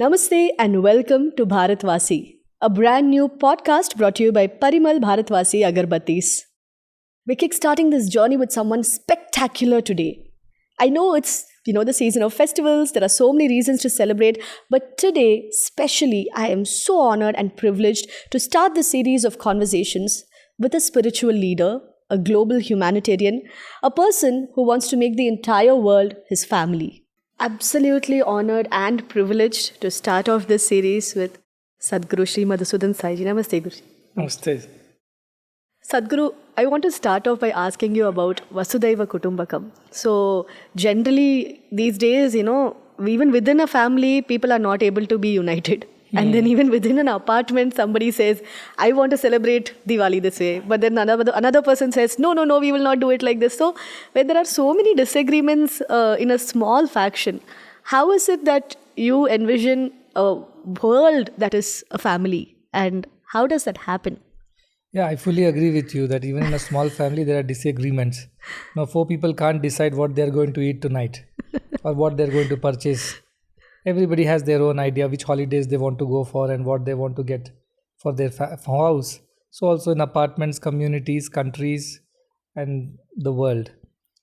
Namaste and welcome to Bharat Vasi, a brand new podcast brought to you by Parimal Bharat Vasi Agarbattis. We're kickstarting this journey with someone spectacular today. I know it's the season of festivals, there are so many reasons to celebrate, but today, especially, I am so honored and privileged to start this series of conversations with a spiritual leader, a global humanitarian, a person who wants to make the entire world his family. Absolutely honored and privileged to start off this series with Sadhguru Shri Madhusudan Sai. Namaste, Guru. Namaste. Sadhguru, I want to start off by asking you about Vasudhaiva Kutumbakam. So, generally, these days, even within a family, people are not able to be united. And then even within an apartment, somebody says, I want to celebrate Diwali this way. But then another person says, no, we will not do it like this. So when there are so many disagreements in a small faction, how is it that you envision a world that is a family? And how does that happen? Yeah, I fully agree with you that even in a small family, there are disagreements. Now, 4 people can't decide what they're going to eat tonight or what they're going to purchase. Everybody has their own idea which holidays they want to go for and what they want to get for their house. So also in apartments, communities, countries and the world.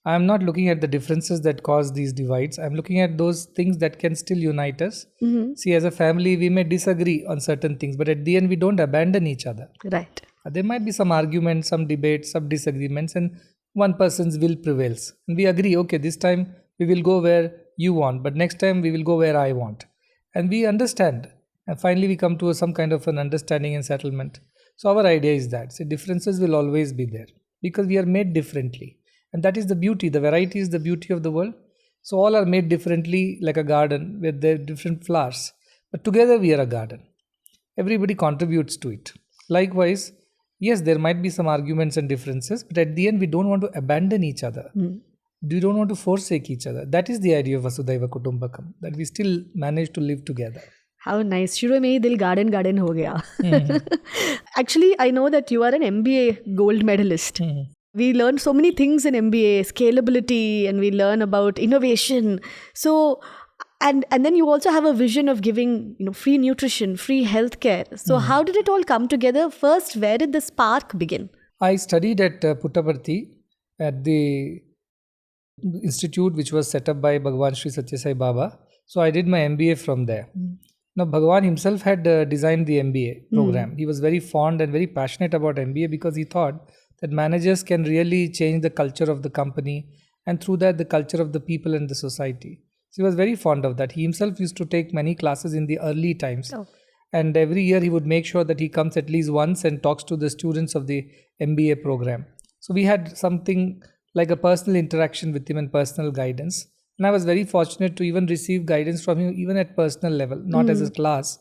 I am not looking at the differences that cause these divides. I am looking at those things that can still unite us. Mm-hmm. See, as a family, we may disagree on certain things, but at the end, we don't abandon each other. Right. There might be some arguments, some debates, some disagreements, and one person's will prevails. And we agree, okay, this time we will go where you want, but next time we will go where I want. And we understand. And finally, we come to some kind of an understanding and settlement. So our idea is that differences will always be there because we are made differently. And that is the beauty. The variety is the beauty of the world. So all are made differently like a garden with their different flowers. But together we are a garden. Everybody contributes to it. Likewise, yes, there might be some arguments and differences, but at the end we don't want to abandon each other. We don't want to forsake each other. That is the idea of Vasudhaiva Kutumbakam, that we still manage to live together. How nice. Shuru mein dil garden ho gaya. Actually, I know that you are an MBA gold medalist. We learn so many things in MBA, scalability, and we learn about innovation. So, and then you also have a vision of giving, free nutrition, free healthcare. So how did it all come together? First, where did the spark begin? I studied at Puttaparthi at the institute which was set up by Bhagwan Sri Satya Sai Baba. So I did my MBA from there. Now Bhagwan himself had designed the MBA program. He was very fond and very passionate about MBA because he thought that managers can really change the culture of the company and through that the culture of the people and the society. So he was very fond of that. He himself used to take many classes in the early times. And every year he would make sure that he comes at least once and talks to the students of the MBA program. So we had something like a personal interaction with him and personal guidance. And I was very fortunate to even receive guidance from him even at personal level, not as a class.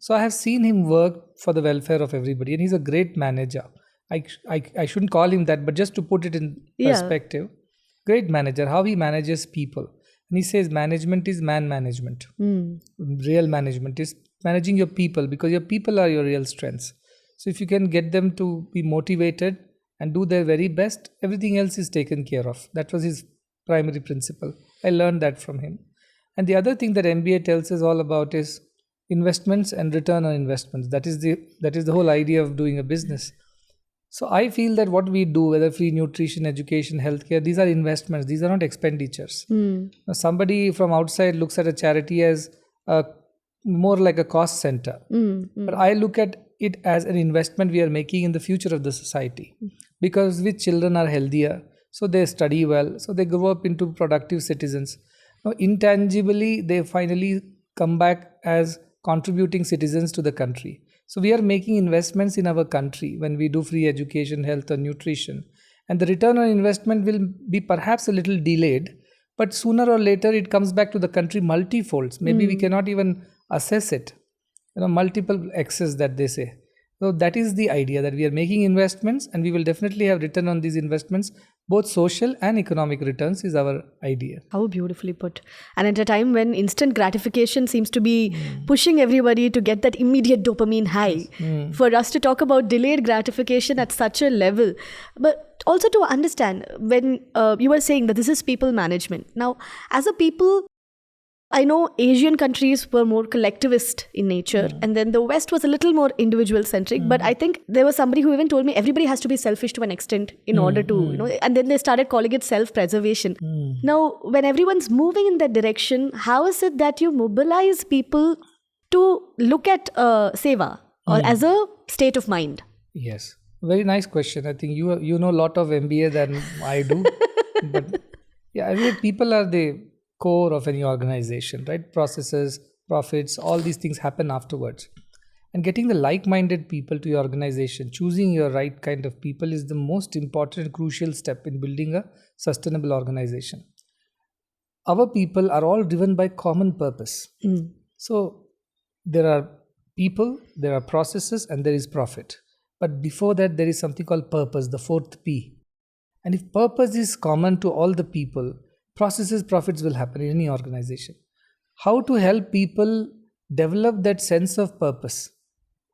So I have seen him work for the welfare of everybody and he's a great manager. I shouldn't call him that, but just to put it in perspective, great manager, how he manages people. And he says management is man management. Real management is managing your people because your people are your real strengths. So if you can get them to be motivated and do their very best, everything else is taken care of. That was his primary principle. I learned that from him. And the other thing that MBA tells us all about is investments and return on investments. That is the whole idea of doing a business. So I feel that what we do, whether free nutrition, education, healthcare, these are investments. These are not expenditures. Now, somebody from outside looks at a charity as more like a cost center. But I look at it as an investment we are making in the future of the society. Because with children are healthier, so they study well, so they grow up into productive citizens. Now, intangibly, they finally come back as contributing citizens to the country. So we are making investments in our country when we do free education, health and nutrition. And the return on investment will be perhaps a little delayed, but sooner or later it comes back to the country multifolds. Maybe we cannot even assess it. Multiple X's that they say. So that is the idea, that we are making investments and we will definitely have return on these investments. Both social and economic returns is our idea. How beautifully put. And at a time when instant gratification seems to be pushing everybody to get that immediate dopamine high, for us to talk about delayed gratification at such a level, but also to understand when you were saying that this is people management. Now, as a people, I know Asian countries were more collectivist in nature, and then the West was a little more individual centric. But I think there was somebody who even told me everybody has to be selfish to an extent in order to, and then they started calling it self-preservation. Now, when everyone's moving in that direction, how is it that you mobilize people to look at seva or as a state of mind? Yes, very nice question. I think you know a lot of MBA than I do, but yeah, I mean, people are the core of any organization, right? Processes, profits, all these things happen afterwards. And getting the like-minded people to your organization, choosing your right kind of people is the most important, crucial step in building a sustainable organization. Our people are all driven by common purpose. So there are people, there are processes, and there is profit. But before that, there is something called purpose, the fourth P. And if purpose is common to all the people, processes, profits will happen in any organization. How to help people develop that sense of purpose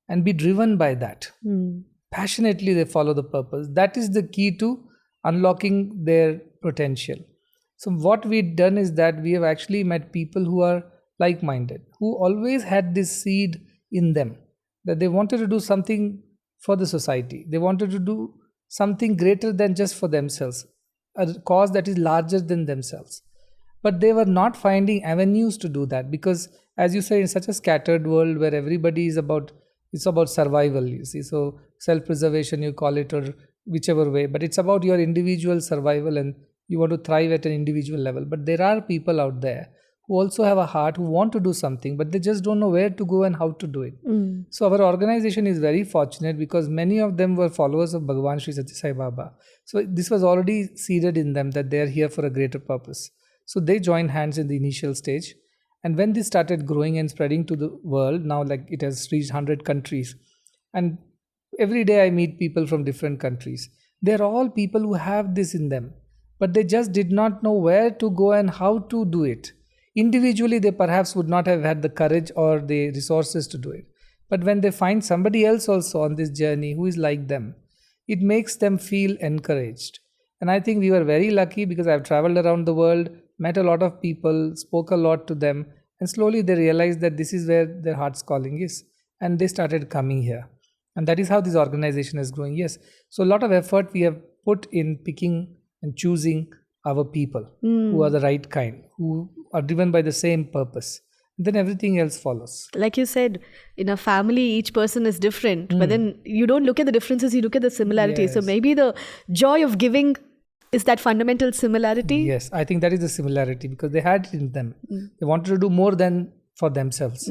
and be driven by that? Passionately, they follow the purpose. That is the key to unlocking their potential. So what we've done is that we have actually met people who are like-minded, who always had this seed in them, that they wanted to do something for the society. They wanted to do something greater than just for themselves, a cause that is larger than themselves. But they were not finding avenues to do that because, as you say, in such a scattered world where everybody is about, it's about survival, you see. So self-preservation, you call it, or whichever way, but it's about your individual survival and you want to thrive at an individual level. But there are people out there who also have a heart, who want to do something, but they just don't know where to go and how to do it. So our organization is very fortunate because many of them were followers of Bhagwan Sri Sathya Sai Baba. So this was already seeded in them that they are here for a greater purpose. So they joined hands in the initial stage. And when this started growing and spreading to the world, now like it has reached 100 countries. And every day I meet people from different countries. They're all people who have this in them, but they just did not know where to go and how to do it. Individually, they perhaps would not have had the courage or the resources to do it. But when they find somebody else also on this journey who is like them, it makes them feel encouraged. And I think we were very lucky because I've traveled around the world, met a lot of people, spoke a lot to them, and slowly they realized that this is where their heart's calling is. And they started coming here. And that is how this organization is growing. Yes. So a lot of effort we have put in picking and choosing our people who are the right kind, who are driven by the same purpose. Then everything else follows. Like you said, in a family, each person is different, but then you don't look at the differences, you look at the similarities. So maybe the joy of giving is that fundamental similarity. Yes, I think that is the similarity because they had it in them. They wanted to do more than for themselves.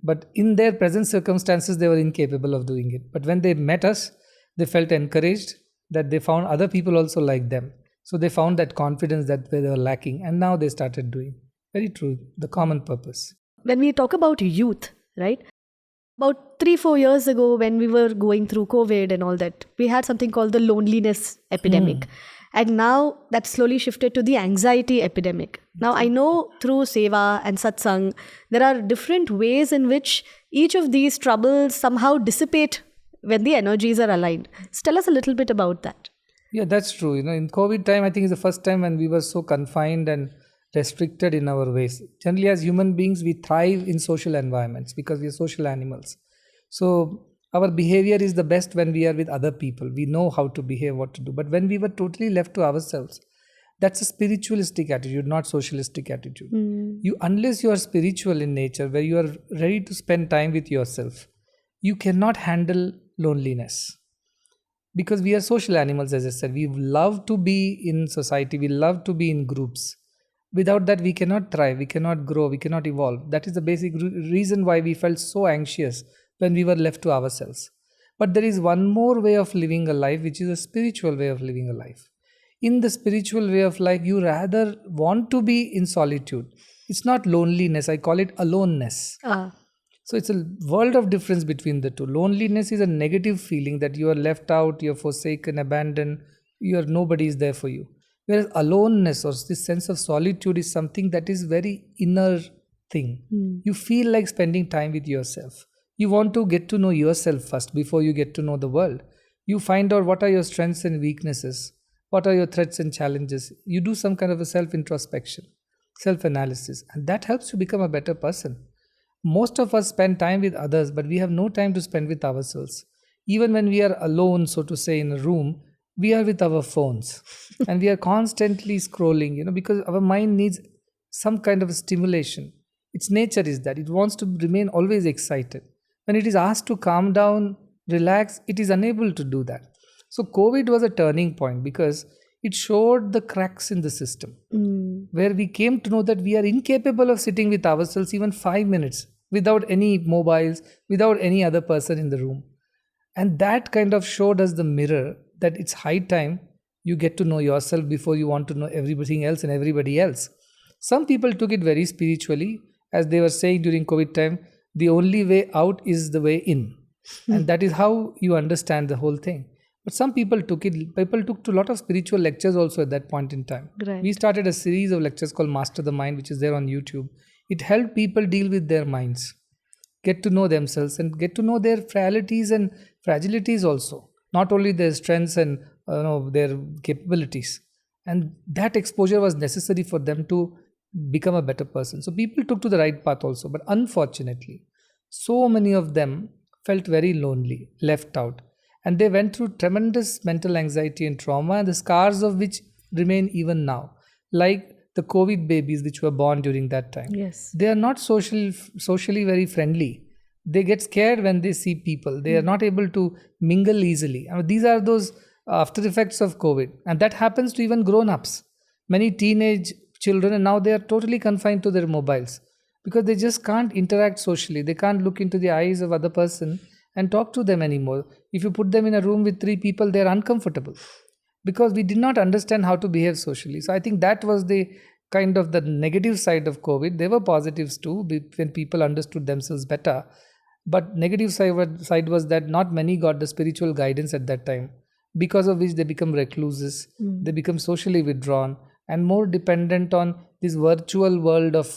But in their present circumstances, they were incapable of doing it. But when they met us, they felt encouraged that they found other people also like them. So they found that confidence that they were lacking, and now they started doing. Very true, the common purpose. When we talk about youth, right? About 3-4 years ago, when we were going through COVID and all that, we had something called the loneliness epidemic. And now that slowly shifted to the anxiety epidemic. Now I know through seva and satsang, there are different ways in which each of these troubles somehow dissipate when the energies are aligned. So tell us a little bit about that. Yeah, that's true. In COVID time, I think is the first time when we were so confined and restricted in our ways. Generally, as human beings, we thrive in social environments because we are social animals. So our behavior is the best when we are with other people. We know how to behave, what to do. But when we were totally left to ourselves, that's a spiritualistic attitude, not socialistic attitude. Unless you are spiritual in nature, where you are ready to spend time with yourself, you cannot handle loneliness. Because we are social animals, as I said. We love to be in society. We love to be in groups. Without that, we cannot thrive. We cannot grow. We cannot evolve. That is the basic reason why we felt so anxious when we were left to ourselves. But there is one more way of living a life, which is a spiritual way of living a life. In the spiritual way of life, you rather want to be in solitude. It's not loneliness. I call it aloneness. So it's a world of difference between the two. Loneliness is a negative feeling that you are left out, you're forsaken, abandoned, nobody is there for you. Whereas aloneness or this sense of solitude is something that is very inner thing. You feel like spending time with yourself. You want to get to know yourself first before you get to know the world. You find out what are your strengths and weaknesses, what are your threats and challenges. You do some kind of a self-introspection. self-analysis, and that helps you become a better person. Most of us spend time with others, but we have no time to spend with ourselves. Even when we are alone, so to say, in a room, we are with our phones and we are constantly scrolling, because our mind needs some kind of stimulation. Its nature is that it wants to remain always excited. When it is asked to calm down, relax, it is unable to do that. So, COVID was a turning point because it showed the cracks in the system where we came to know that we are incapable of sitting with ourselves even 5 minutes without any mobiles, without any other person in the room. And that kind of showed us the mirror that it's high time you get to know yourself before you want to know everything else and everybody else. Some people took it very spiritually, as they were saying during COVID time, the only way out is the way in. And that is how you understand the whole thing. But some people took to a lot of spiritual lectures also at that point in time. Right. We started a series of lectures called Master the Mind, which is there on YouTube. It helped people deal with their minds, get to know themselves and get to know their frailties and fragilities also, not only their strengths and their capabilities. And that exposure was necessary for them to become a better person. So people took to the right path also, but unfortunately, so many of them felt very lonely, left out, and they went through tremendous mental anxiety and trauma, and the scars of which remain even now, like the COVID babies which were born during that time. Yes. They are not socially very friendly. They get scared when they see people. They are not able to mingle easily. These are those after effects of COVID, and that happens to even grown-ups. Many teenage children, and now they are totally confined to their mobiles because they just can't interact socially. They can't look into the eyes of other person and talk to them anymore. If you put them in a room with 3 people, they are uncomfortable because we did not understand how to behave socially. So I think that was the kind of the negative side of COVID. There were positives too when people understood themselves better. But negative side was that not many got the spiritual guidance at that time, because of which they become recluses, they become socially withdrawn and more dependent on this virtual world of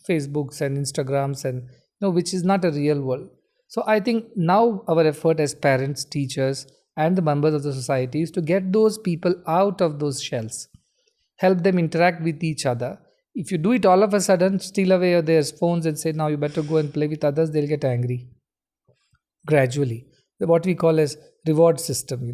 Facebooks and Instagrams, and which is not a real world. So I think now our effort as parents, teachers, and the members of the society is to get those people out of those shells, help them interact with each other. If you do it all of a sudden, steal away their phones and say, now you better go and play with others, they'll get angry. Gradually, what we call as reward system,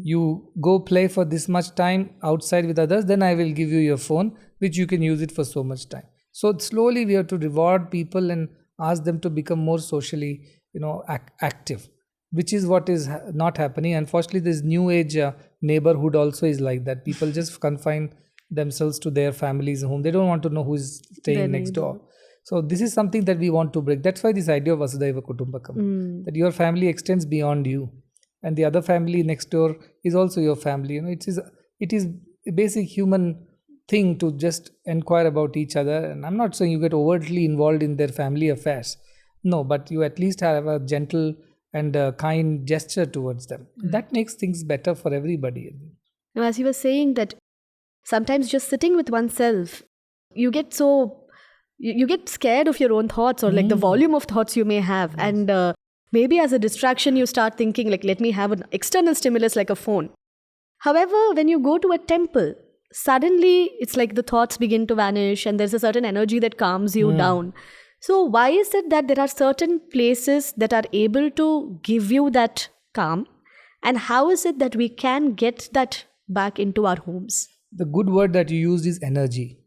you go play for this much time outside with others, then I will give you your phone, which you can use it for so much time. So slowly we have to reward people and ask them to become more socially, active, which is what is not happening. Unfortunately, this new age neighborhood also is like that. People just confine themselves to their families' home. They don't want to know who is staying next door. So this is something that we want to break. That's why this idea of Vasudhaiva Kutumbakam, that your family extends beyond you, and the other family next door is also your family. It is a basic human thing to just inquire about each other. And I'm not saying you get overtly involved in their family affairs. No, but you at least have a gentle and a kind gesture towards them. That makes things better for everybody. Now, as you were saying that sometimes just sitting with oneself, you get scared of your own thoughts, or like the volume of thoughts you may have. Yes. And maybe as a distraction, you start thinking like, let me have an external stimulus like a phone. However, when you go to a temple, suddenly it's like the thoughts begin to vanish and there's a certain energy that calms you down. So why is it that there are certain places that are able to give you that calm? And how is it that we can get that back into our homes? The good word that you used is energy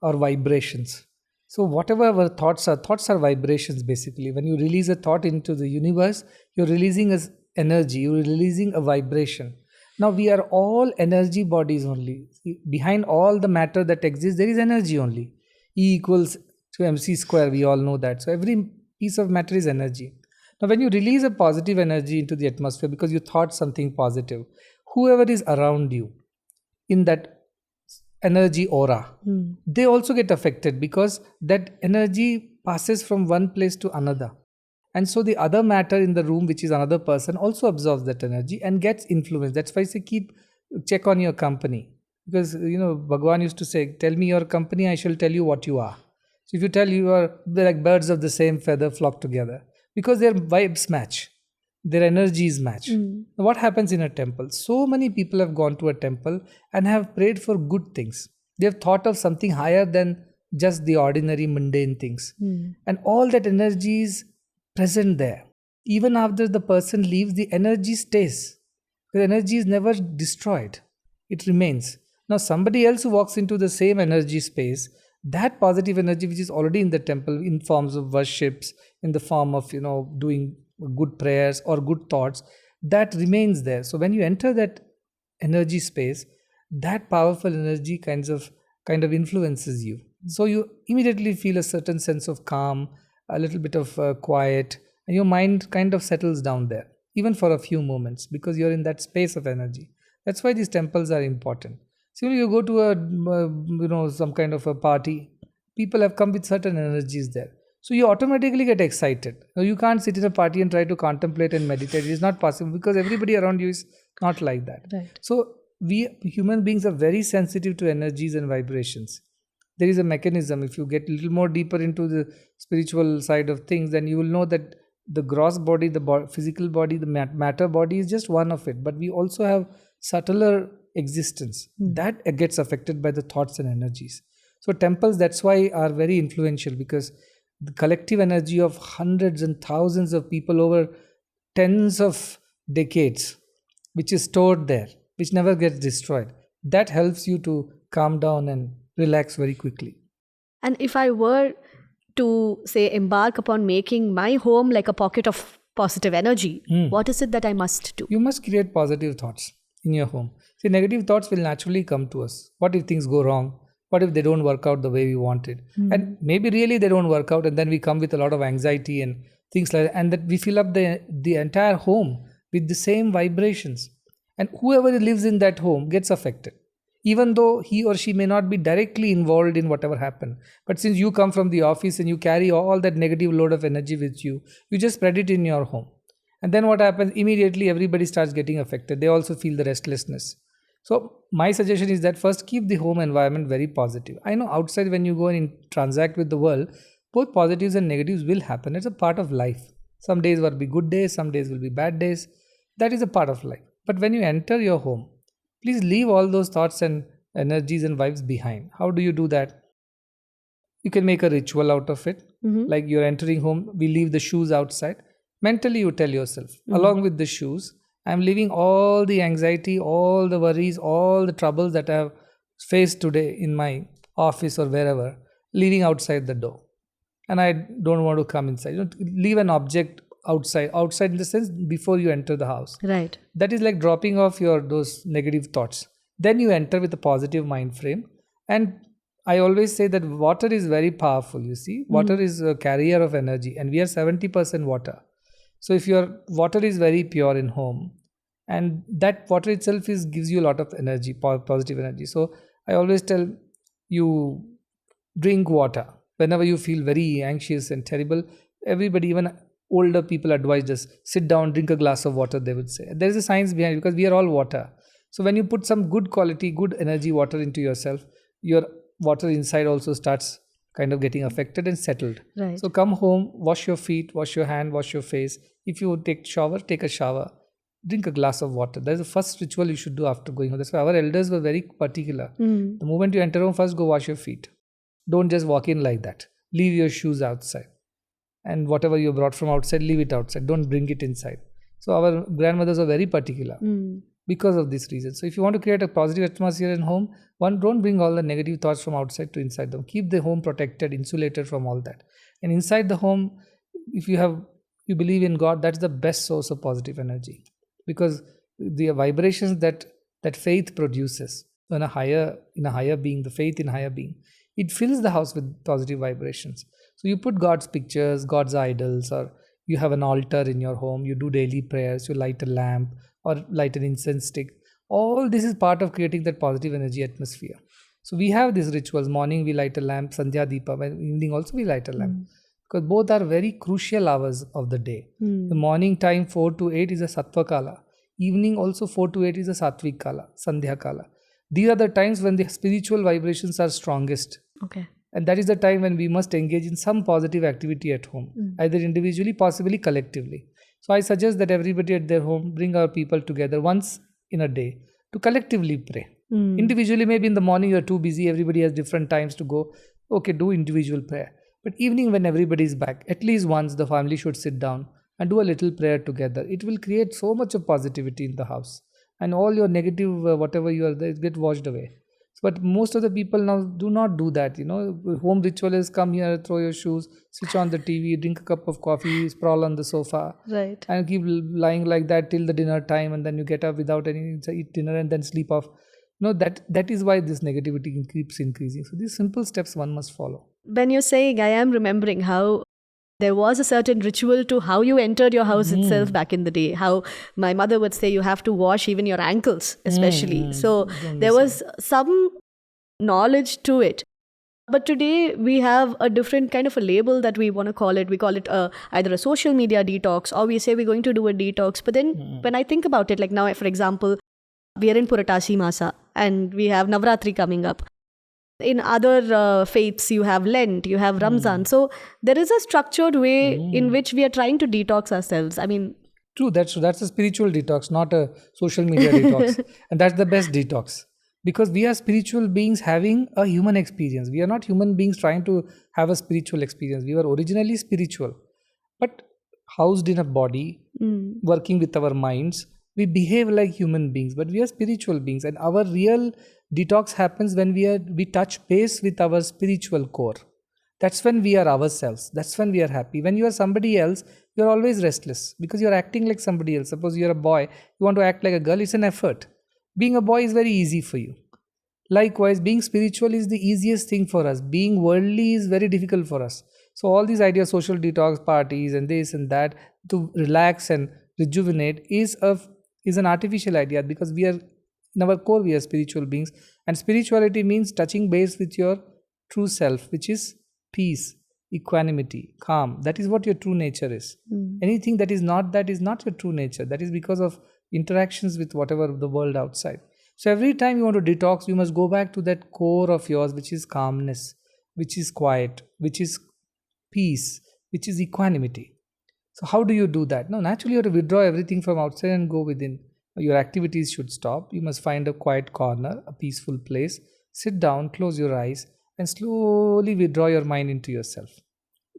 or vibrations. So whatever our thoughts are vibrations basically. When you release a thought into the universe, you're releasing as energy, you're releasing a vibration. Now we are all energy bodies only. Behind all the matter that exists, there is energy only. E equals to mc square, we all know that. So every piece of matter is energy. Now when you release a positive energy into the atmosphere because you thought something positive, whoever is around you in that energy aura, they also get affected because that energy passes from one place to another. And so the other matter in the room, which is another person, also absorbs that energy and gets influenced. That's why I say check on your company. Because, Bhagwan used to say, tell me your company, I shall tell you what you are. So if you tell they're like birds of the same feather flock together, because their vibes match, their energies match. Now, what happens in a temple? So many people have gone to a temple and have prayed for good things. They have thought of something higher than just the ordinary mundane things. And all that energy is present there. Even after the person leaves, the energy stays. The energy is never destroyed. It remains. Now, somebody else who walks into the same energy space, that positive energy which is already in the temple in forms of worships, in the form of, doing good prayers or good thoughts, that remains there. So when you enter that energy space, that powerful energy kind of influences you. So you immediately feel a certain sense of calm, a little bit of quiet, and your mind kind of settles down there, even for a few moments, because you're in that space of energy. That's why these temples are important. So you go to some kind of a party, people have come with certain energies there. So you automatically get excited. Now, you can't sit in a party and try to contemplate and meditate. It is not possible because everybody around you is not like that. Right. So we human beings are very sensitive to energies and vibrations. There is a mechanism. If you get a little more deeper into the spiritual side of things, then you will know that the gross body, the physical body, the matter body is just one of it. But we also have subtler existence that gets affected by the thoughts and energies. So temples, that's why, are very influential, because the collective energy of hundreds and thousands of people over tens of decades, which is stored there, which never gets destroyed, that helps you to calm down and relax very quickly. And if I were to, say, embark upon making my home like a pocket of positive energy, what is it that I must do? You must create positive thoughts in your home. See, negative thoughts will naturally come to us. What if things go wrong? What if they don't work out the way we wanted? And maybe really they don't work out, and then we come with a lot of anxiety and things like that, and that we fill up the entire home with the same vibrations. And whoever lives in that home gets affected, even though he or she may not be directly involved in whatever happened. But since you come from the office and you carry all that negative load of energy with you, you just spread it in your home. And then what happens? Immediately everybody starts getting affected. They also feel the restlessness. So my suggestion is that first keep the home environment very positive. I know outside when you go and transact with the world, both positives and negatives will happen. It's a part of life. Some days will be good days, some days will be bad days. That is a part of life. But when you enter your home, please leave all those thoughts and energies and vibes behind. How do you do that? You can make a ritual out of it. Like you're entering home, we leave the shoes outside. Mentally you tell yourself, along with the shoes, I'm leaving all the anxiety, all the worries, all the troubles that I have faced today in my office or wherever, leaving outside the door. And I don't want to come inside. Leave an object outside in the sense before you enter the house. Right. That is like dropping off those negative thoughts. Then you enter with a positive mind frame. And I always say that water is very powerful, you see. Water is a carrier of energy, and we are 70% water. So if your water is very pure in home, and that water itself gives you a lot of energy, positive energy. So I always tell you, drink water. Whenever you feel very anxious and terrible, everybody, even older people, advise us, sit down, drink a glass of water, they would say. There is a science behind it, because we are all water. So when you put some good quality, good energy water into yourself, your water inside also starts kind of getting affected and settled. Right. So come home, wash your feet, wash your hand, wash your face. If you take a shower, drink a glass of water. That's the first ritual you should do after going home. That's why our elders were very particular. The moment you enter home, first go wash your feet. Don't just walk in like that. Leave your shoes outside. And whatever you brought from outside, leave it outside. Don't bring it inside. So our grandmothers are very particular because of this reason. So if you want to create a positive atmosphere in home, don't bring all the negative thoughts from outside to inside them. Keep the home protected, insulated from all that. And inside the home, if you believe in God, that's the best source of positive energy, because the vibrations that faith produces in a higher being, the faith in higher being, it fills the house with positive vibrations. So you put God's pictures, God's idols, or you have an altar in your home, you do daily prayers, you light a lamp or light an incense stick. All this is part of creating that positive energy atmosphere. So we have these rituals. Morning we light a lamp, Sandhya Deepa. Evening also we light a lamp. Because both are very crucial hours of the day. The morning time 4 to 8 is a Sattva Kala. Evening also 4 to 8 is a Sattvic Kala, Sandhya Kala. These are the times when the spiritual vibrations are strongest. Okay. And that is the time when we must engage in some positive activity at home, either individually, possibly collectively. So I suggest that everybody at their home bring our people together once in a day to collectively pray. Individually, maybe in the morning you're too busy, everybody has different times to go. Okay, do individual prayer. But evening when everybody is back, at least once the family should sit down and do a little prayer together. It will create so much of positivity in the house. And all your negative, whatever you are there, get washed away. But most of the people now do not do that. Home ritual is come here, throw your shoes, switch on the TV, drink a cup of coffee, sprawl on the sofa, Right. and keep lying like that till the dinner time, and then you get up without any eat dinner and then sleep off. That is why this negativity keeps increasing. So these simple steps one must follow. When you're saying, I am remembering how there was a certain ritual to how you entered your house itself back in the day. How my mother would say you have to wash even your ankles, especially. So there was some knowledge to it. But today we have a different kind of a label that we want to call it. We call it either a social media detox, or we say we're going to do a detox. But then when I think about it, like now, for example, we are in Puratasi Masa and we have Navaratri coming up. In other faiths, you have Lent, you have Ramzan. So there is a structured way in which we are trying to detox ourselves. I mean, true. That's a spiritual detox, not a social media detox, and that's the best detox. Because we are spiritual beings having a human experience. We are not human beings trying to have a spiritual experience. We were originally spiritual, but housed in a body, working with our minds. We behave like human beings, but we are spiritual beings, and our real detox happens when we touch base with our spiritual core. That's when we are ourselves. That's when we are happy. When you are somebody else, you are always restless because you are acting like somebody else. Suppose you are a boy, you want to act like a girl. It's an effort. Being a boy is very easy for you. Likewise, being spiritual is the easiest thing for us. Being worldly is very difficult for us. So all these ideas, social detox parties and this and that, to relax and rejuvenate is an artificial idea, because we are, in our core, we are spiritual beings. And spirituality means touching base with your true self, which is peace, equanimity, calm. That is what your true nature is. Anything that is not your true nature. That is because of interactions with whatever the world outside. So every time you want to detox, you must go back to that core of yours, which is calmness, which is quiet, which is peace, which is equanimity. So how do you do that? No, naturally you have to withdraw everything from outside and go within. Your activities should stop. You must find a quiet corner, a peaceful place. Sit down, close your eyes, and slowly withdraw your mind into yourself.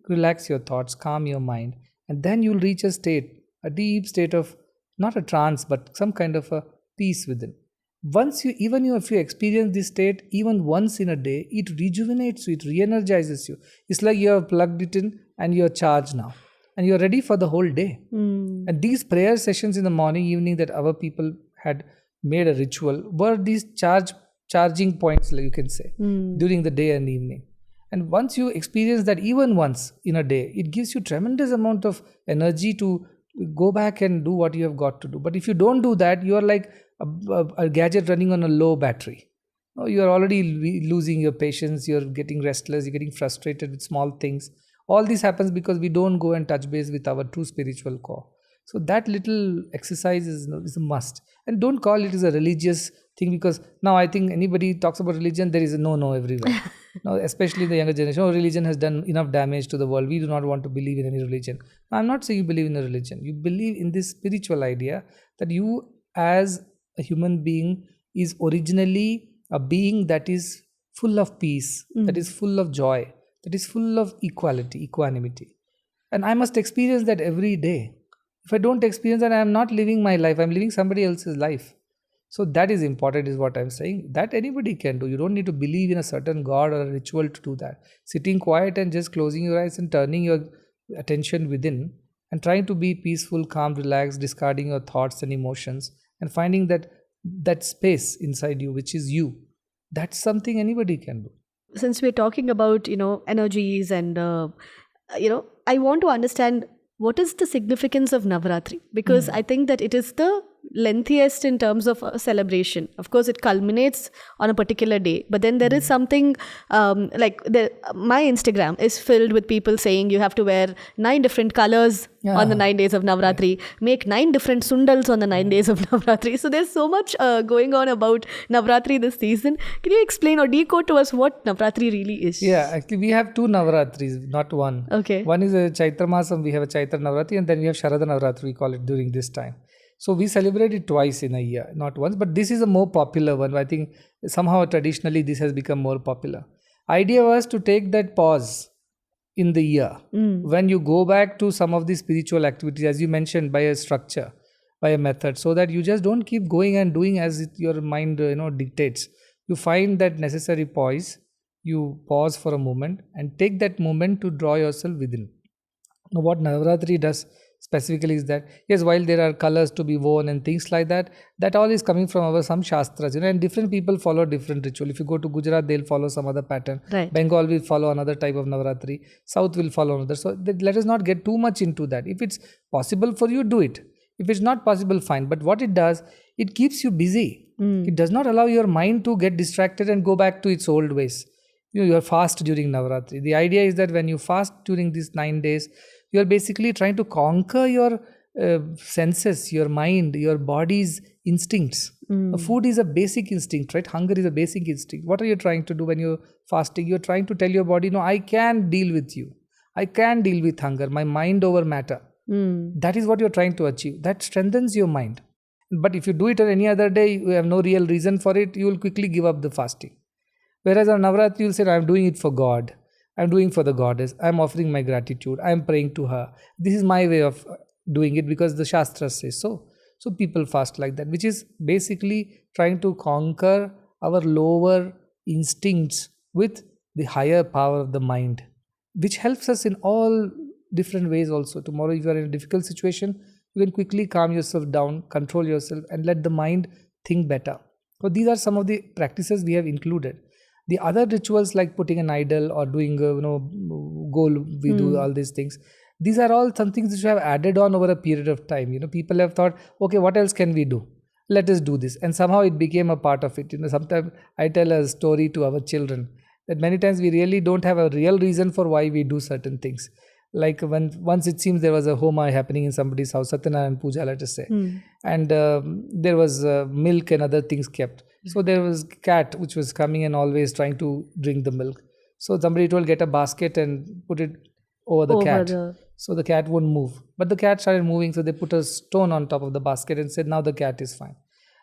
Relax your thoughts, calm your mind, and then you'll reach a deep state of, not a trance, but some kind of a peace within. If you experience this state even once in a day, it rejuvenates you, it re-energizes you. It's like you have plugged it in and you're charged now. And you're ready for the whole day. And these prayer sessions in the morning, evening that our people had made a ritual were these charging points, like you can say, during the day and evening. And once you experience that even once in a day, it gives you tremendous amount of energy to go back and do what you have got to do. But if you don't do that, you are like a gadget running on a low battery. You are already losing your patience, you're getting restless, you're getting frustrated with small things. All this happens because we don't go and touch base with our true spiritual core. So that little exercise is a must. And don't call it as a religious thing, because now I think anybody talks about religion, there is a no everywhere. Now, especially the younger generation, religion has done enough damage to the world. We do not want to believe in any religion. Now, I'm not saying you believe in a religion. You believe in this spiritual idea that you as a human being is originally a being that is full of peace, that is full of joy, that is full of equanimity. And I must experience that every day. If I don't experience that, I am not living my life. I'm living somebody else's life. So that is important, is what I'm saying. That anybody can do. You don't need to believe in a certain god or a ritual to do that. Sitting quiet and just closing your eyes and turning your attention within and trying to be peaceful, calm, relaxed, discarding your thoughts and emotions and finding that space inside you, which is you. That's something anybody can do. Since we're talking about, energies and, I want to understand what is the significance of Navaratri? Because I think that it is the lengthiest in terms of a celebration. Of course, it culminates on a particular day, but then there is something my Instagram is filled with people saying you have to wear 9 different colors on the 9 days of Navaratri, make 9 different sundals on the 9 days of Navaratri. So there's so much going on about Navaratri this season. Can you explain or decode to us what Navaratri really is? Yeah, actually we have 2 Navaratris, not one. Okay. One is a Chaitra Masam, we have a Chaitra Navaratri, and then we have Sharada Navaratri, we call it during this time. So we celebrate it twice in a year, not once. But this is a more popular one. I think somehow traditionally this has become more popular. Idea was to take that pause in the year when you go back to some of the spiritual activities, as you mentioned, by a structure, by a method, so that you just don't keep going and doing as your mind dictates. You find that necessary poise, you pause for a moment and take that moment to draw yourself within. Now, what Navaratri does specifically is that, yes, while there are colors to be worn and things like that, that all is coming from our some shastras, and different people follow different ritual. If you go to Gujarat, they'll follow some other pattern. Right. Bengal will follow another type of Navaratri. South will follow another. So let us not get too much into that. If it's possible for you, do it. If it's not possible, fine. But what it does, it keeps you busy. It does not allow your mind to get distracted and go back to its old ways. You are fast during Navaratri. The idea is that when you fast during these 9 days, you are basically trying to conquer your senses, your mind, your body's instincts. Food is a basic instinct, right? Hunger is a basic instinct. What are you trying to do when you're fasting? You're trying to tell your body, no, I can deal with you. I can deal with hunger. My mind over matter. That is what you're trying to achieve. That strengthens your mind. But if you do it on any other day, you have no real reason for it, you will quickly give up the fasting. Whereas on Navaratri, you'll say, I'm doing it for God. I'm doing for the goddess. I'm offering my gratitude. I'm praying to her. This is my way of doing it because the Shastras say so. So people fast like that, which is basically trying to conquer our lower instincts with the higher power of the mind, which helps us in all different ways also. Tomorrow, if you are in a difficult situation, you can quickly calm yourself down, control yourself, and let the mind think better. So these are some of the practices we have included. The other rituals like putting an idol or doing, goal, we do all these things. These are all some things which we have added on over a period of time. People have thought, okay, what else can we do? Let us do this. And somehow it became a part of it. Sometimes I tell a story to our children that many times we really don't have a real reason for why we do certain things. Like once it seems there was a homa happening in somebody's house, Satyanarayan Puja, let us say. And there was milk and other things kept. So there was a cat which was coming and always trying to drink the milk. So somebody told, get a basket and put it over the cat. So the cat wouldn't move. But the cat started moving, so they put a stone on top of the basket and said, now the cat is fine.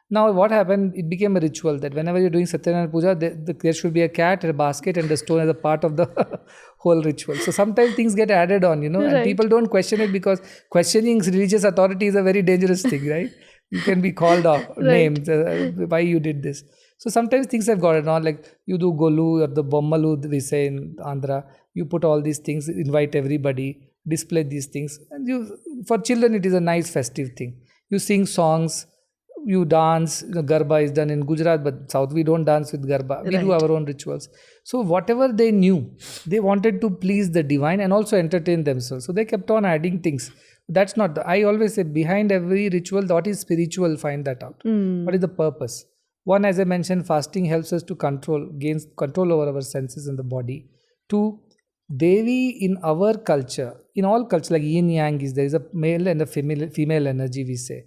Now what happened, it became a ritual that whenever you're doing Satyanarayana Puja, there should be a cat, a basket and a stone as a part of the whole ritual. So sometimes things get added on, Right. and people don't question it because questioning religious authority is a very dangerous thing, right? You can be called out, names, why you did this. So sometimes things have gotten on, like you do Golu or the Bommalu, we say in Andhra, you put all these things, invite everybody, display these things. And for children, it is a nice festive thing. You sing songs, you dance. Garba is done in Gujarat, but South we don't dance with Garba. We do our own rituals. So whatever they knew, they wanted to please the divine and also entertain themselves. So they kept on adding things. That's not, I always say, behind every ritual, what is spiritual, find that out. What is the purpose? One, as I mentioned, fasting helps us to gain control over our senses and the body. Two, Devi in our culture, in all cultures, like yin yang there is a male and a female energy, we say.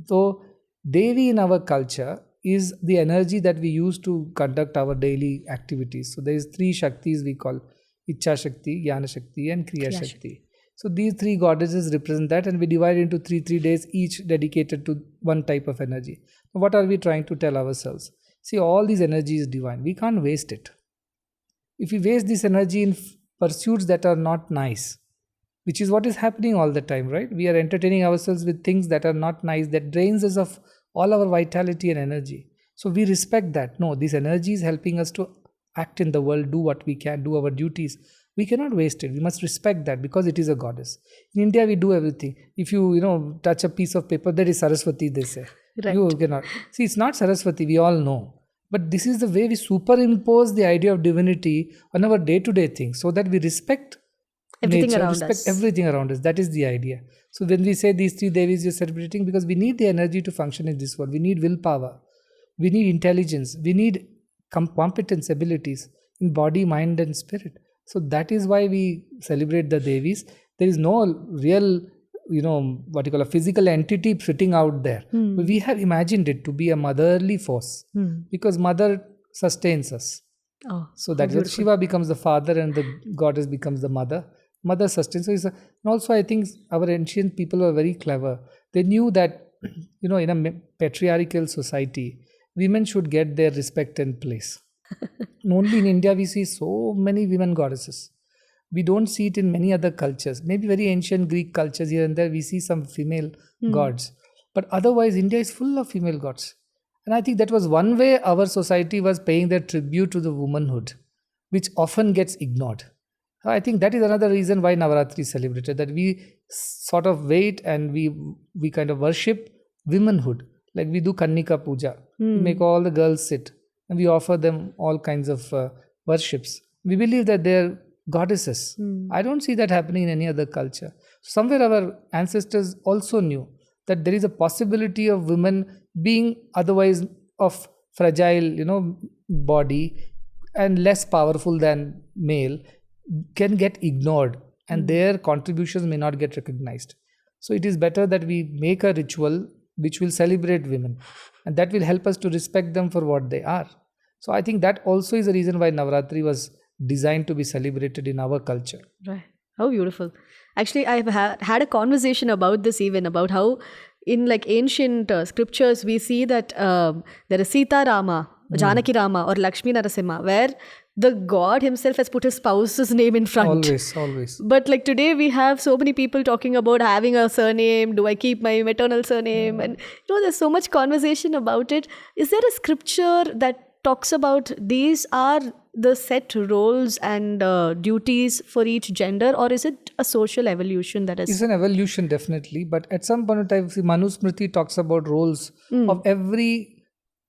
So Devi in our culture is the energy that we use to conduct our daily activities. So there is 3 Shaktis we call Ichha Shakti, Jnana Shakti and Kriya Shakti. So these 3 goddesses represent that, and we divide into 3 days, each dedicated to one type of energy. What are we trying to tell ourselves? See, all these energy is divine. We can't waste it. If we waste this energy in pursuits that are not nice, which is what is happening all the time, right? We are entertaining ourselves with things that are not nice, that drains us of all our vitality and energy. So we respect that. No, this energy is helping us to act in the world, do what we can, do our duties. We cannot waste it. We must respect that because it is a goddess. In India, we do everything. If you touch a piece of paper, that is Saraswati, they say. Right. You cannot. See, it's not Saraswati, we all know. But this is the way we superimpose the idea of divinity on our day-to-day things so that we respect Everything nature, around respect us. everything around us. That is the idea. So when we say these 3 Devis, you're celebrating because we need the energy to function in this world. We need willpower. We need intelligence. We need competence, abilities in body, mind and spirit. So that is why we celebrate the Devis. There is no real, a physical entity sitting out there. But we have imagined it to be a motherly force because mother sustains us. Oh, So that is what Shiva becomes the father and the goddess becomes the mother. Mother sustains. So and also I think our ancient people were very clever. They knew that in a patriarchal society, women should get their respect and place. Only in India we see so many women goddesses. We don't see it in many other cultures. Maybe very ancient Greek cultures here and there we see some female gods. But otherwise, India is full of female gods. And I think that was one way our society was paying their tribute to the womanhood, which often gets ignored. I think that is another reason why Navaratri is celebrated, that we sort of wait and we kind of worship womanhood. Like we do Kannika Puja. We make all the girls sit and we offer them all kinds of worships. We believe that they're goddesses. I don't see that happening in any other culture. Somewhere our ancestors also knew that there is a possibility of women being otherwise of fragile, body and less powerful than male can get ignored and their contributions may not get recognized. So it is better that we make a ritual which will celebrate women and that will help us to respect them for what they are. So I think that also is the reason why Navaratri was designed to be celebrated in our culture. Right. How beautiful. Actually, I've had a conversation about this, even about how in like ancient scriptures we see that there is Sita Rama, Janaki Rama or Lakshmi Narasimha, where the God himself has put his spouse's name in front. Always. But like today we have so many people talking about having a surname. Do I keep my maternal surname? And there's so much conversation about it. Is there a scripture that talks about these are the set roles and duties for each gender, or is it a social evolution that is? It's an evolution, definitely. But at some point in time, Manusmriti talks about roles of every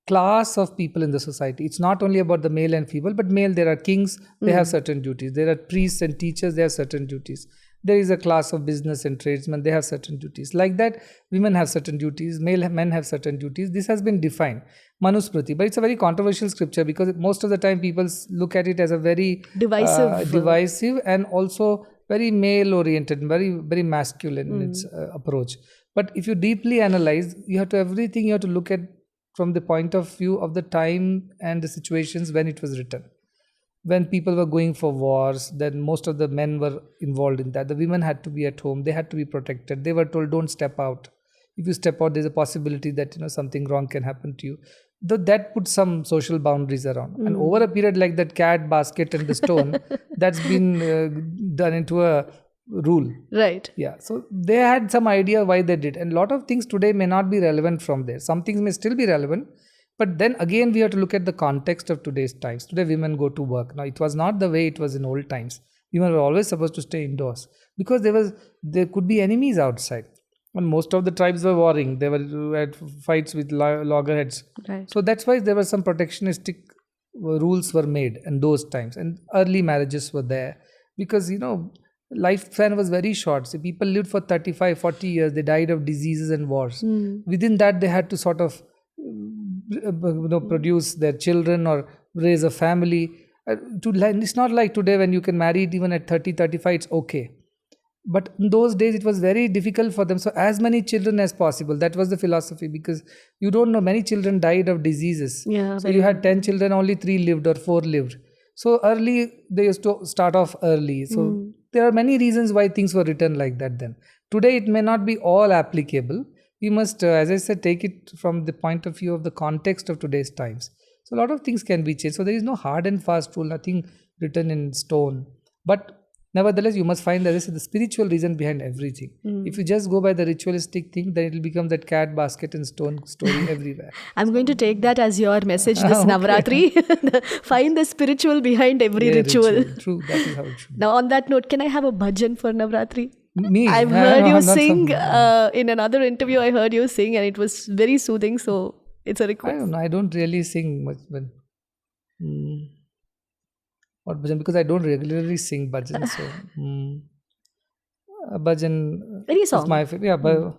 class of people in the society. It's not only about the male and female, but male, there are kings, they have certain duties. There are priests and teachers, they have certain duties. There is a class of business and tradesmen, they have certain duties. Like that, women have certain duties, men have certain duties. This has been defined, Manusmriti. But it's a very controversial scripture because most of the time people look at it as a very divisive and also very male-oriented, very, very masculine in its approach. But if you deeply analyze, you have to look at from the point of view of the time and the situations when it was written. When people were going for wars, then most of the men were involved in that. The women had to be at home. They had to be protected. They were told, don't step out. If you step out, there's a possibility that something wrong can happen to you. That puts some social boundaries around. And over a period like that cat, basket and the stone, that's been done into a rule. Right. Yeah. So they had some idea why they did. And a lot of things today may not be relevant from there. Some things may still be relevant. But then again, we have to look at the context of today's times. Today, women go to work. Now, it was not the way it was in old times. Women were always supposed to stay indoors because there could be enemies outside. And most of the tribes were warring. They had fights with loggerheads. Right. So that's why there were some protectionistic rules were made in those times. And early marriages were there because, lifespan was very short. So people lived for 35, 40 years. They died of diseases and wars. Within that, they had to sort of produce their children or raise a family. It's not like today when you can marry it even at 30, 35, it's okay. But in those days, it was very difficult for them. So as many children as possible. That was the philosophy because you don't know, many children died of diseases. Yeah, so you had 10 children, only 3 lived or 4 lived. So early, they used to start off early. So there are many reasons why things were written like that then. Today, it may not be all applicable. We must, as I said, take it from the point of view of the context of today's times. So a lot of things can be changed. So there is no hard and fast rule, nothing written in stone. But nevertheless, you must find that this is the spiritual reason behind everything. If you just go by the ritualistic thing, then it will become that cat, basket and stone story everywhere. I'm going to take that as your message this Navaratri. Find the spiritual behind every ritual. True, that is how it should be. Now on that note, can I have a bhajan for Navaratri? Me? I've heard you sing in another interview. I heard you sing and it was very soothing. So it's a request. I don't know. I don't really sing much. But, what bhajan? Because I don't regularly sing bhajan. So bhajan Any song? is my favorite.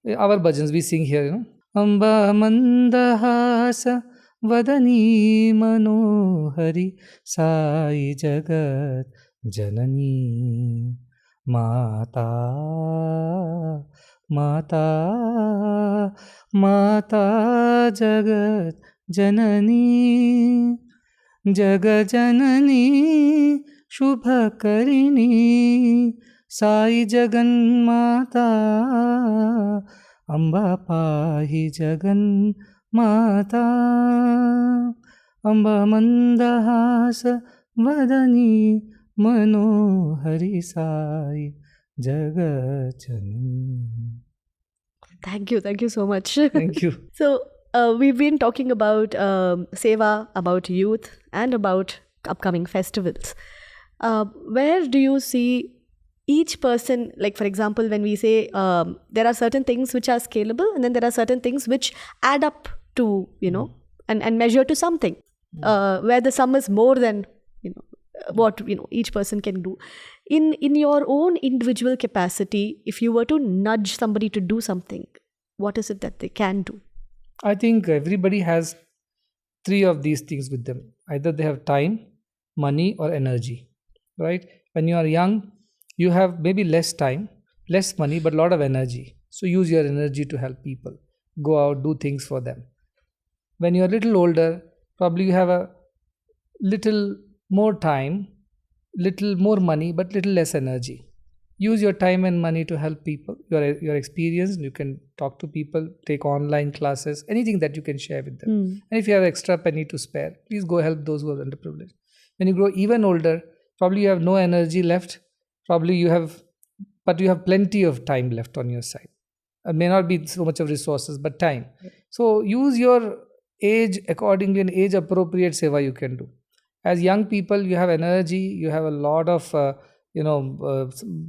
Yeah, our bhajans we sing here. Amba mandahasa vadani manohari sai jagat janani. Mata jagat janani shubhakarini sai jagan mata Amba pahi jagan mata, Amba mandahasa vadani manohari sai jagachani. Thank you so much. Thank you. So, we've been talking about seva, about youth, and about upcoming festivals. Where do you see each person, like for example, when we say there are certain things which are scalable, and then there are certain things which add up to, and measure to something, where the sum is more than, what, each person can do. In your own individual capacity, if you were to nudge somebody to do something, what is it that they can do? I think everybody has three of these things with them. Either they have time, money, or energy, right? When you are young, you have maybe less time, less money, but a lot of energy. So use your energy to help people. Go out, do things for them. When you're a little older, probably you have a little more time, little more money, but little less energy. Use your time and money to help people. You're experienced, you can talk to people, take online classes, anything that you can share with them. And if you have extra penny to spare, please go help those who are underprivileged. When you grow even older, probably you have no energy left, but you have plenty of time left on your side. It may not be so much of resources, but time. So use your age accordingly, and age appropriate seva you can do. As young people, you have energy, you have a lot of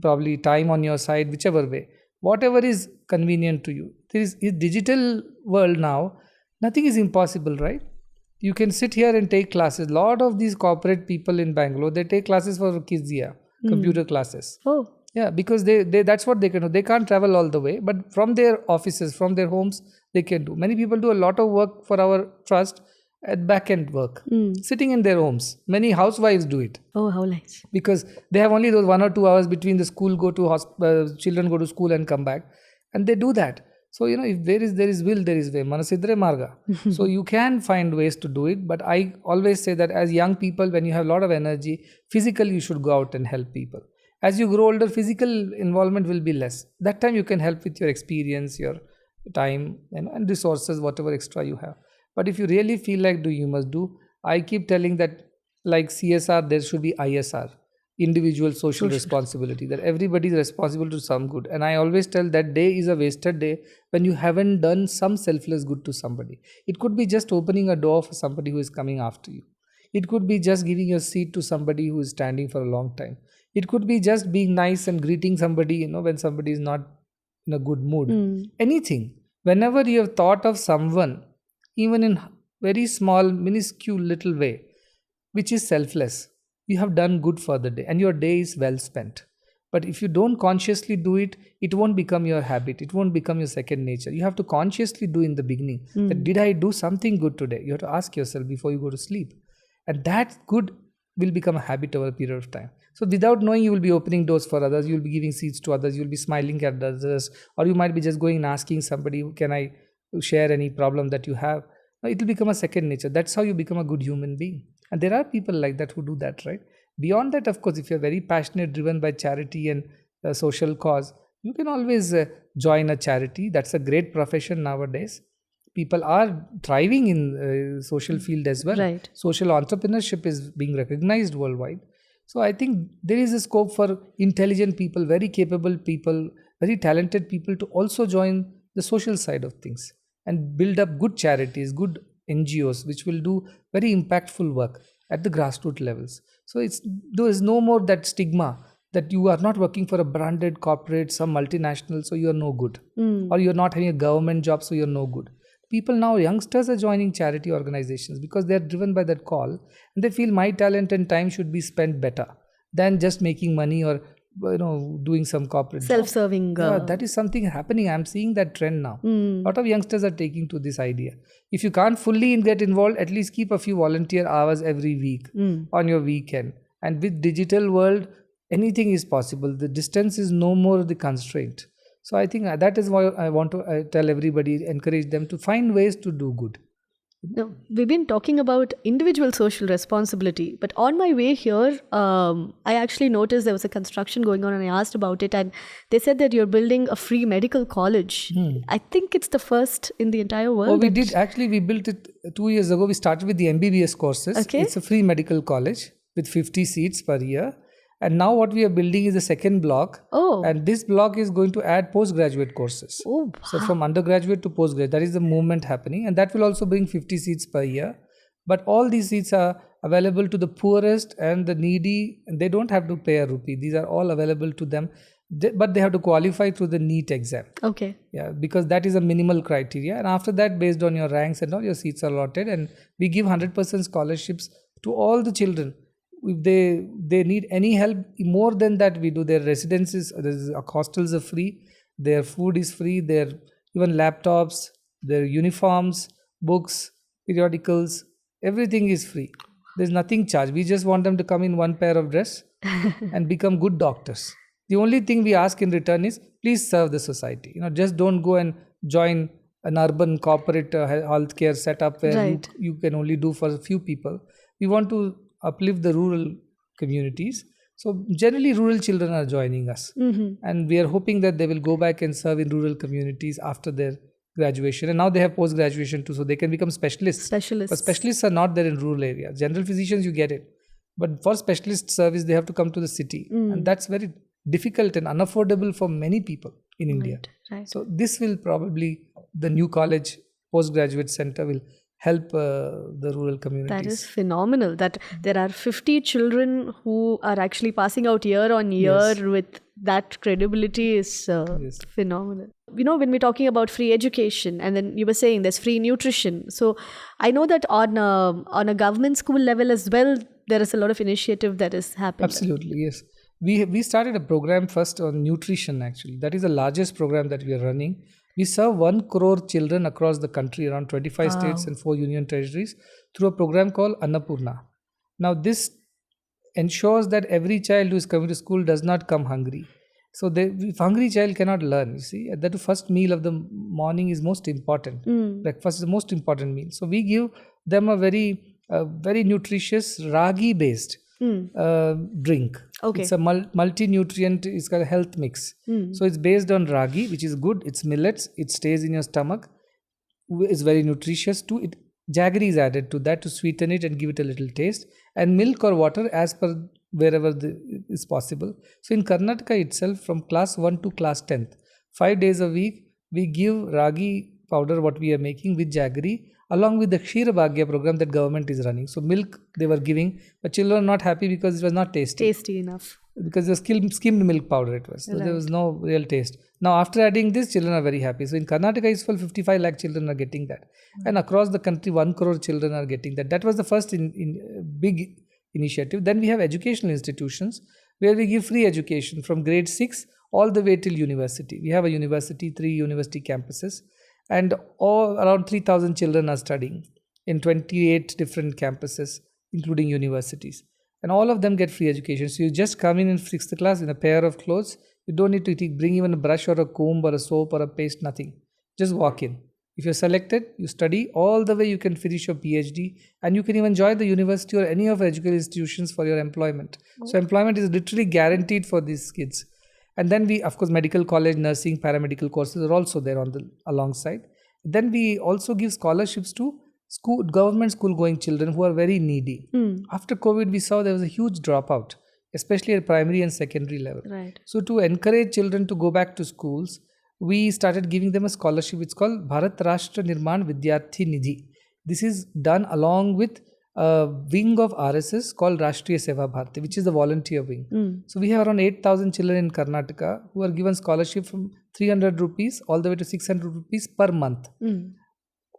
probably time on your side, whichever way, whatever is convenient to you. There is digital world now, nothing is impossible, right? You can sit here and take classes. A lot of these corporate people in Bangalore, they take classes for kids here, computer classes. Oh, yeah, because they that's what they can do. They can't travel all the way, but from their offices, from their homes, they can do. Many people do a lot of work for our trust at back-end work, sitting in their homes. Many housewives do it. Oh, how nice. Because they have only those 1 or 2 hours between the school, children go to school and come back. And they do that. So, if there is will, there is way. Manasidre marga. So you can find ways to do it. But I always say that as young people, when you have a lot of energy, physically you should go out and help people. As you grow older, physical involvement will be less. That time you can help with your experience, your time and resources, whatever extra you have. But if you really feel like you must do. I keep telling that like CSR, there should be ISR, individual social responsibility, that everybody is responsible to some good. And I always tell that day is a wasted day when you haven't done some selfless good to somebody. It could be just opening a door for somebody who is coming after you. It could be just giving your seat to somebody who is standing for a long time. It could be just being nice and greeting somebody, when somebody is not in a good mood. Anything. Whenever you have thought of someone, even in very small, minuscule little way, which is selfless, you have done good for the day and your day is well spent. But if you don't consciously do it, it won't become your habit. It won't become your second nature. You have to consciously do in the beginning. That did I do something good today? You have to ask yourself before you go to sleep. And that good will become a habit over a period of time. So without knowing, you will be opening doors for others. You will be giving seats to others. You will be smiling at others. Or you might be just going and asking somebody, can I share any problem that you have? It will become a second nature. That's how you become a good human being. And there are people like that who do that, right? Beyond that, of course, if you're very passionate, driven by charity and social cause, you can always join a charity. That's a great profession nowadays. People are thriving in social field as well. Right. Social entrepreneurship is being recognized worldwide. So I think there is a scope for intelligent people, very capable people, very talented people to also join the social side of things and build up good charities, good NGOs, which will do very impactful work at the grassroots levels. So there is no more that stigma that you are not working for a branded corporate, some multinational, so you are no good. Or you are not having a government job, so you are no good. People now, youngsters are joining charity organizations because they are driven by that call and they feel my talent and time should be spent better than just making money or doing some corporate self-serving. That is something happening. I'm seeing that trend now. A lot of youngsters are taking to this idea. If you can't fully get involved, at least keep a few volunteer hours every week on your weekend. And with digital world, anything is possible. The distance is no more the constraint. So I think that is why I want to tell everybody, encourage them to find ways to do good. No, we've been talking about individual social responsibility, but on my way here, I actually noticed there was a construction going on, and I asked about it, and they said that you're building a free medical college. I think it's the first in the entire world. Oh, we did. Actually, we built it 2 years ago. We started with the MBBS courses. Okay. It's a free medical college with 50 seats per year. And now what we are building is the second block. Oh. And this block is going to add postgraduate courses. Oh, So from undergraduate to postgraduate, that is the movement happening. And that will also bring 50 seats per year. But all these seats are available to the poorest and the needy. And they don't have to pay a rupee. These are all available to them. But they have to qualify through the NEET exam. okay. Yeah, because that is a minimal criteria. And after that, based on your ranks and all, your seats are allotted. And we give 100% scholarships to all the children. If they need any help, more than that, we do. Their residences, hostels are free, their food is free, their even laptops, their uniforms, books, periodicals, everything is free. There's nothing charged. We just want them to come in one pair of dress and become good doctors. The only thing we ask in return is please serve the society. Just don't go and join an urban corporate healthcare setup where Right. you can only do for a few people. We want to uplift the rural communities. So generally rural children are joining us. And we are hoping that they will go back and serve in rural communities after their graduation. And now they have post-graduation too, so they can become specialists. But Specialists. specialists are not there in rural areas. General physicians, you get it. But for specialist service, they have to come to the city. And that's very difficult and unaffordable for many people in India. Right. So this will probably, the new college postgraduate center will help the rural communities. That is phenomenal. That there are 50 children who are actually passing out year on year Yes. with that credibility is phenomenal. When we're talking about free education, and then you were saying there's free nutrition. So I know that on a government school level as well, there is a lot of initiative that is happening. Absolutely, yes. We started a program first on nutrition, actually. That is the largest program that we are running. We serve 1 crore children across the country, around 25 states and 4 union territories, through a program called Annapurna. Now, this ensures that every child who is coming to school does not come hungry. So, if hungry child cannot learn, you see, that the first meal of the morning is most important. Breakfast is the most important meal. So, we give them a very nutritious ragi-based drink. Okay. It's a multi-nutrient, it's got a health mix. So it's based on ragi, which is good. It's millets. It stays in your stomach. It's very nutritious too. Jaggery is added to that to sweeten it and give it a little taste. And milk or water as per wherever is possible. So in Karnataka itself, from class 1 to class 10th, 5 days a week, we give ragi powder, what we are making with jaggery, along with the Kshira Bhagya program that government is running. So milk they were giving, but children are not happy because it was not tasty. Tasty enough. Because it was skimmed milk powder it was. So there was no real taste. Now after adding this, children are very happy. So in Karnataka, it's full 55 lakh children are getting that. And across the country, 1 crore children are getting that. That was the first big initiative. Then we have educational institutions where we give free education from grade 6 all the way till university. We have a university, 3 university campuses. And all around 3,000 children are studying in 28 different campuses, including universities. And all of them get free education. So you just come in 6th class in a pair of clothes. You don't need to bring even a brush or a comb or a soap or a paste, nothing. Just walk in. If you're selected, you study all the way, you can finish your PhD. And you can even join the university or any of our educational institutions for your employment. So employment is literally guaranteed for these kids. And then we, of course, medical college, nursing, paramedical courses are also there alongside. Then we also give scholarships to government school going children who are very needy. After COVID, we saw there was a huge dropout, especially at primary and secondary level. Right. So to encourage children to go back to schools, we started giving them a scholarship. It's called Bharat Rashtra Nirman Vidyarthi Nidhi. This is done along with a wing of RSS called Rashtriya Seva Bharati, which is the volunteer wing. So we have around 8,000 children in Karnataka who are given scholarship from 300 rupees all the way to 600 rupees per month.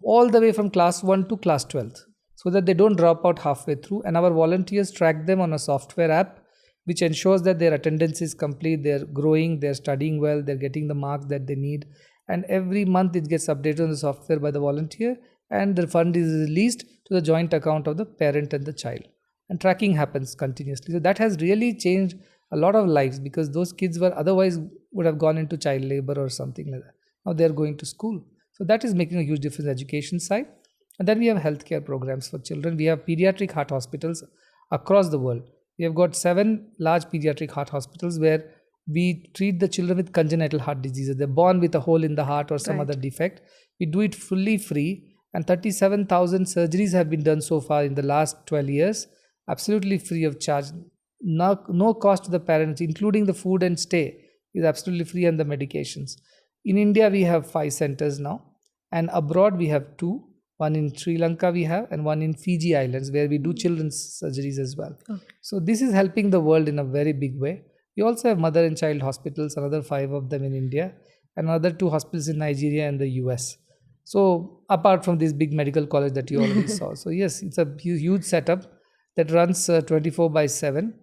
All the way from class 1 to class 12th, so that they don't drop out halfway through. And our volunteers track them on a software app which ensures that their attendance is complete, they're growing, they're studying well, they're getting the marks that they need. And every month it gets updated on the software by the volunteer, and the fund is released to the joint account of the parent and the child. And tracking happens continuously. So that has really changed a lot of lives, because those kids were otherwise would have gone into child labor or something like that. Now they're going to school. So that is making a huge difference in the education side. And then we have healthcare programs for children. We have pediatric heart hospitals across the world. We have got 7 large pediatric heart hospitals where we treat the children with congenital heart diseases. They're born with a hole in the heart or some other defect. We do it fully free, and 37,000 surgeries have been done so far in the last 12 years, absolutely free of charge. No cost to the parents, including the food and stay is absolutely free, and the medications. In India, we have 5 centers now, and abroad we have 2. One in Sri Lanka we have, and one in Fiji Islands, where we do children's surgeries as well. So this is helping the world in a very big way. We also have mother and child hospitals, another 5 of them in India, and another 2 hospitals in Nigeria and the US. So apart from this big medical college that you already saw. So yes, it's a huge setup that runs 24/7,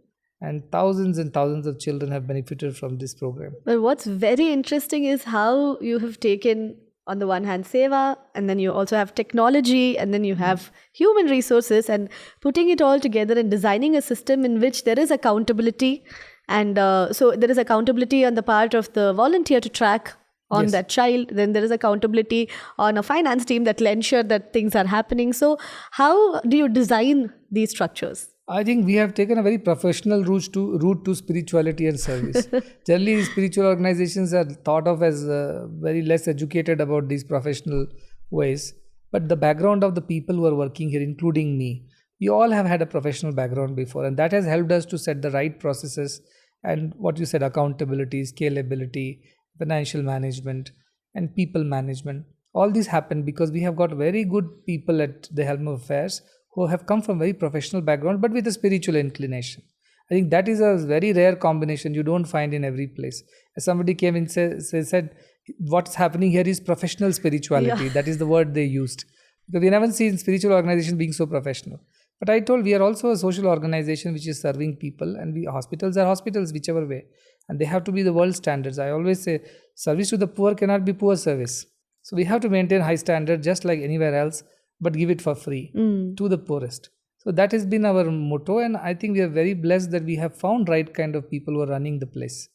and thousands of children have benefited from this program. Well, what's very interesting is how you have taken, on the one hand, seva, and then you also have technology, and then you have human resources, and putting it all together and designing a system in which there is accountability. And so there is accountability on the part of the volunteer to track on that child. Then there is accountability on a finance team that will ensure that things are happening. So how do you design these structures? I think we have taken a very professional route to spirituality and service. Generally, spiritual organizations are thought of as very less educated about these professional ways. But the background of the people who are working here, including me, we all have had a professional background before, and that has helped us to set the right processes and what you said, accountability, scalability, financial management, and people management. All these happen because we have got very good people at the helm of affairs who have come from very professional background but with a spiritual inclination. I think that is a very rare combination you don't find in every place. As somebody came and said, what's happening here is professional spirituality. That is the word they used. Because we never seen spiritual organizations being so professional. But I told we are also a social organization which is serving people, and hospitals are hospitals whichever way. And they have to be the world standards. I always say service to the poor cannot be poor service. So we have to maintain high standard just like anywhere else, but give it for free to the poorest. So that has been our motto, and I think we are very blessed that we have found right kind of people who are running the place.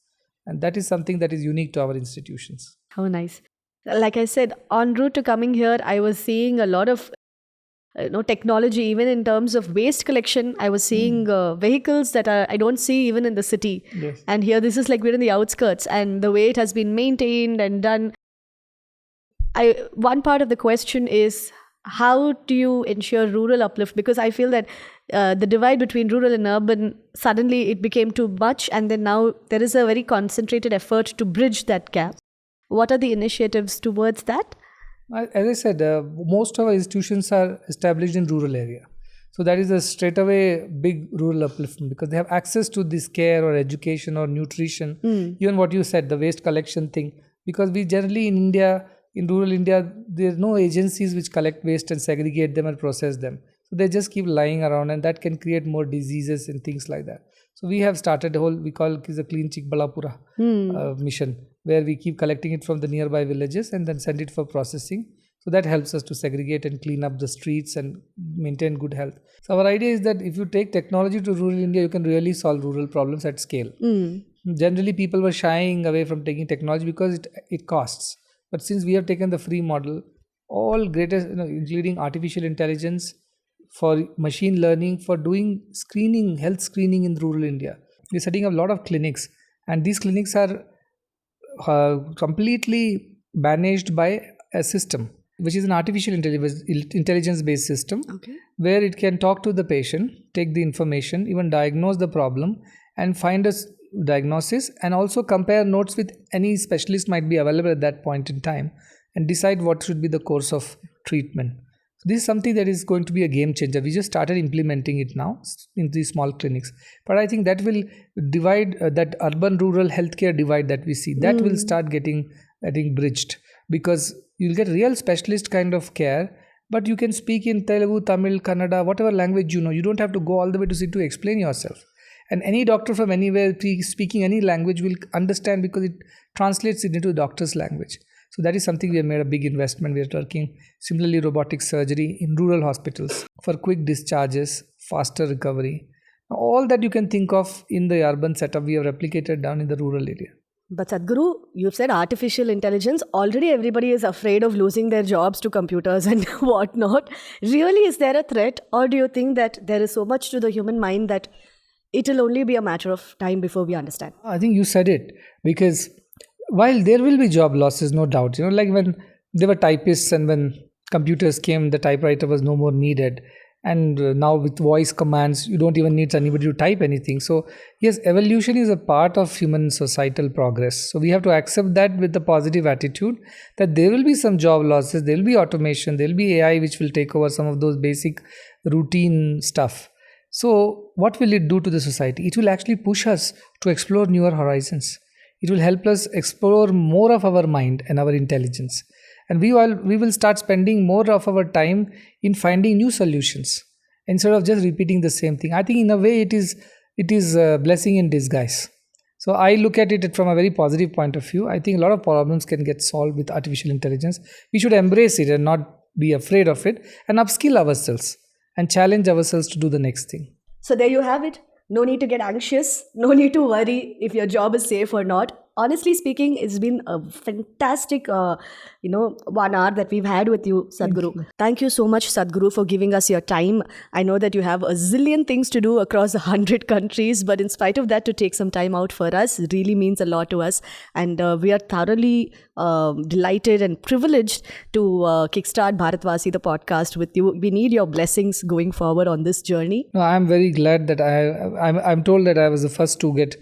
And that is something that is unique to our institutions. How nice. Like I said, en route to coming here, I was seeing a lot of technology, even in terms of waste collection. I was seeing vehicles that I don't see even in the city. Yes. And here, this is like we're in the outskirts, and the way it has been maintained and done. One part of the question is, how do you ensure rural uplift? Because I feel that the divide between rural and urban, suddenly it became too much, and then now there is a very concentrated effort to bridge that gap. What are the initiatives towards that? As I said, most of our institutions are established in rural area. So that is a straightaway big rural upliftment because they have access to this care or education or nutrition. Even what you said, the waste collection thing. Because we generally in India, in rural India, there are no agencies which collect waste and segregate them and process them. So they just keep lying around, and that can create more diseases and things like that. So we have started a whole, we call it the Clean Chikbalapura mission, where we keep collecting it from the nearby villages and then send it for processing. So that helps us to segregate and clean up the streets and maintain good health. So our idea is that if you take technology to rural India, you can really solve rural problems at scale. Generally, people were shying away from taking technology because it costs. But since we have taken the free model, all greatest, including artificial intelligence, for machine learning, for doing screening, health screening in rural India. We're setting up a lot of clinics, and these clinics are completely managed by a system, which is an artificial intelligence-based system, where it can talk to the patient, take the information, even diagnose the problem, and find a diagnosis, and also compare notes with any specialist might be available at that point in time, and decide what should be the course of treatment. This is something that is going to be a game changer. We just started implementing it now in these small clinics. But I think that will divide that urban-rural healthcare divide that we see. That will start getting, I think, bridged. Because you'll get real specialist kind of care, but you can speak in Telugu, Tamil, Kannada, whatever language you know. You don't have to go all the way to sit to explain yourself. And any doctor from anywhere speaking any language will understand because it translates it into the doctor's language. So that is something we have made a big investment. We are working similarly robotic surgery in rural hospitals for quick discharges, faster recovery. All that you can think of in the urban setup, we have replicated down in the rural area. But Sadhguru, you've said artificial intelligence. Already everybody is afraid of losing their jobs to computers and whatnot. Really, is there a threat? Or do you think that there is so much to the human mind that it will only be a matter of time before we understand? I think you said it, because while there will be job losses, no doubt, like when there were typists and when computers came, the typewriter was no more needed. And now with voice commands, you don't even need anybody to type anything. So yes, evolution is a part of human societal progress. So we have to accept that with the positive attitude that there will be some job losses, there will be automation, there will be AI which will take over some of those basic routine stuff. So what will it do to the society? It will actually push us to explore newer horizons. It will help us explore more of our mind and our intelligence. And we will start spending more of our time in finding new solutions instead of just repeating the same thing. I think in a way it is a blessing in disguise. So I look at it from a very positive point of view. I think a lot of problems can get solved with artificial intelligence. We should embrace it and not be afraid of it, and upskill ourselves and challenge ourselves to do the next thing. So there you have it. No need to get anxious. No need to worry if your job is safe or not. Honestly speaking, it's been a fantastic, 1 hour that we've had with you, Sadhguru. Thank you so much, Sadhguru, for giving us your time. I know that you have a zillion things to do across 100 countries, but in spite of that, to take some time out for us really means a lot to us. And we are thoroughly delighted and privileged to kickstart Bharat Vasi, the podcast, with you. We need your blessings going forward on this journey. No, I'm very glad that I'm told that I was the first to get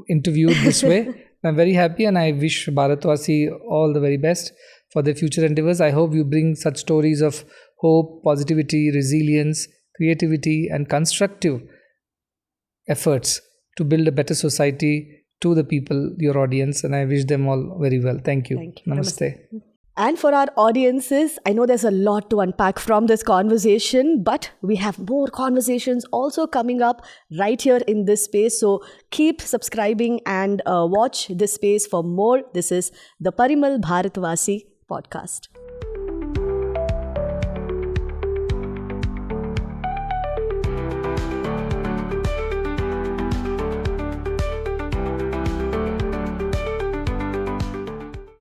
interviewed this way. I'm very happy, and I wish Bharat Vasi all the very best for their future endeavors. I hope you bring such stories of hope, positivity, resilience, creativity, and constructive efforts to build a better society to the people, your audience, and I wish them all very well. Thank you. Thank you. Namaste. And for our audiences, I know there's a lot to unpack from this conversation, but we have more conversations also coming up right here in this space. So keep subscribing and watch this space for more. This is the Parimal Bharat Vasi Podcast.